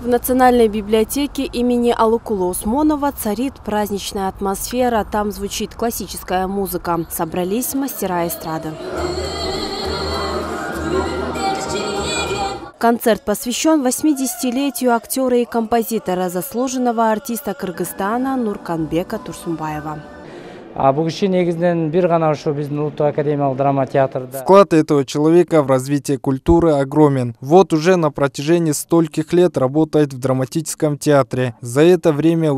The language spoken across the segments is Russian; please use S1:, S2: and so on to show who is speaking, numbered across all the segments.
S1: В Национальной библиотеке имени Алукулы Усмонова царит праздничная атмосфера. Там звучит классическая музыка. Собрались мастера эстрады. Концерт посвящен 80-летию актера и композитора, заслуженного артиста Кыргызстана Нурканбека Турсунбаева.
S2: Вклад этого человека в развитие культуры огромен. Вот уже на протяжении стольких лет работает в драматическом театре. За это время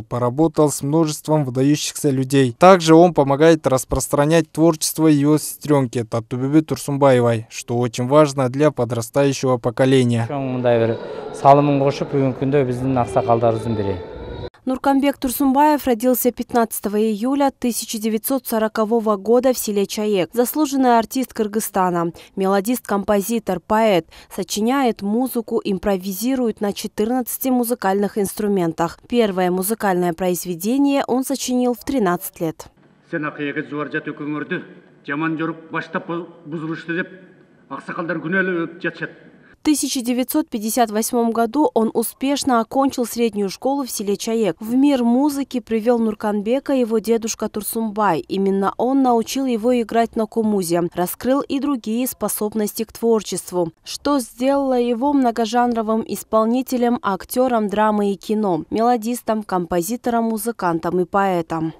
S2: поработал с множеством выдающихся людей. Также он помогает распространять творчество его сестренки Татубүбү Турсунбаевой, что очень важно для подрастающего поколения.
S1: Нурканбек Турсунбаев родился 15 июля 1940 года в селе Чаек. Заслуженный артист Кыргызстана, мелодист, композитор, поэт. Сочиняет музыку, импровизирует на 14 музыкальных инструментах. Первое музыкальное произведение он сочинил в 13 лет. В 1958 году он успешно окончил среднюю школу в селе Чаек. В мир музыки привел Нурканбека его дедушка Турсунбай. Именно он научил его играть на кумузе, раскрыл и другие способности к творчеству, что сделало его многожанровым исполнителем, актером драмы и кино, мелодистом, композитором, музыкантом и поэтом.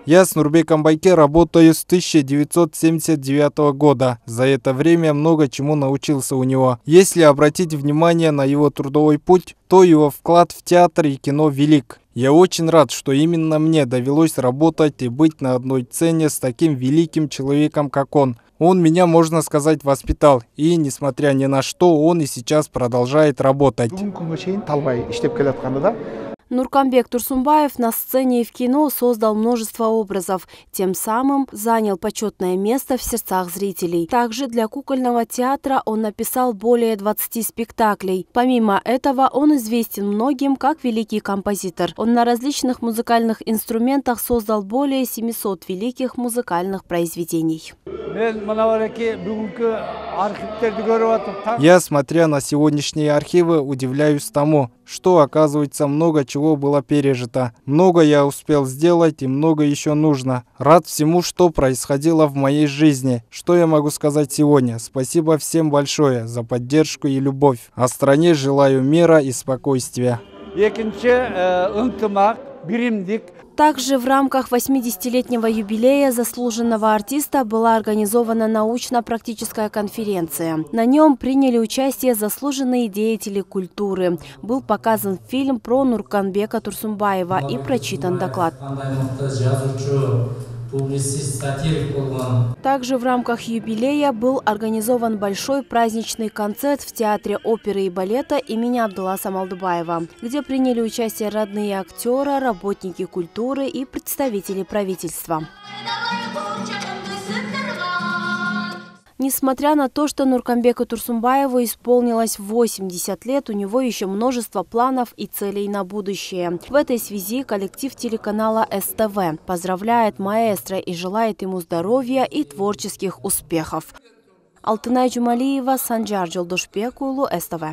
S2: Я с Нурбеком Байке работаю с 1979 года. За это время много чему научился у него. Если обратить внимание на его трудовой путь, то его вклад в театр и кино велик. Я очень рад, что именно мне довелось работать и быть на одной сцене с таким великим человеком, как он. Он меня, можно сказать, воспитал. И, несмотря ни на что, он и сейчас продолжает работать.
S1: Нурканбек Турсунбаев на сцене и в кино создал множество образов, тем самым занял почетное место в сердцах зрителей. Также для кукольного театра он написал более 20 спектаклей. Помимо этого, он известен многим как великий композитор. Он на различных музыкальных инструментах создал более 700 великих музыкальных произведений.
S2: Я, смотря на сегодняшние архивы, удивляюсь тому, что, оказывается, много чего было пережито. Много я успел сделать и много еще нужно. Рад всему, что происходило в моей жизни. Что я могу сказать сегодня? Спасибо всем большое за поддержку и любовь. А стране желаю мира и спокойствия.
S1: Также в рамках 80-летнего юбилея заслуженного артиста была организована научно-практическая конференция. На нем приняли участие заслуженные деятели культуры. Был показан фильм про Нурканбека Турсунбаева и прочитан доклад. Также в рамках юбилея был организован большой праздничный концерт в Театре оперы и балета имени Абдуласа Малдыбаева, где приняли участие родные актера, работники культуры и представители правительства. Несмотря на то, что Нурканбеку Турсунбаеву исполнилось 80 лет, у него еще множество планов и целей на будущее. В этой связи коллектив телеканала СТВ поздравляет маэстро и желает ему здоровья и творческих успехов. Алтынай Жумалиева, Санжар Жолдошбек улу, СТВ.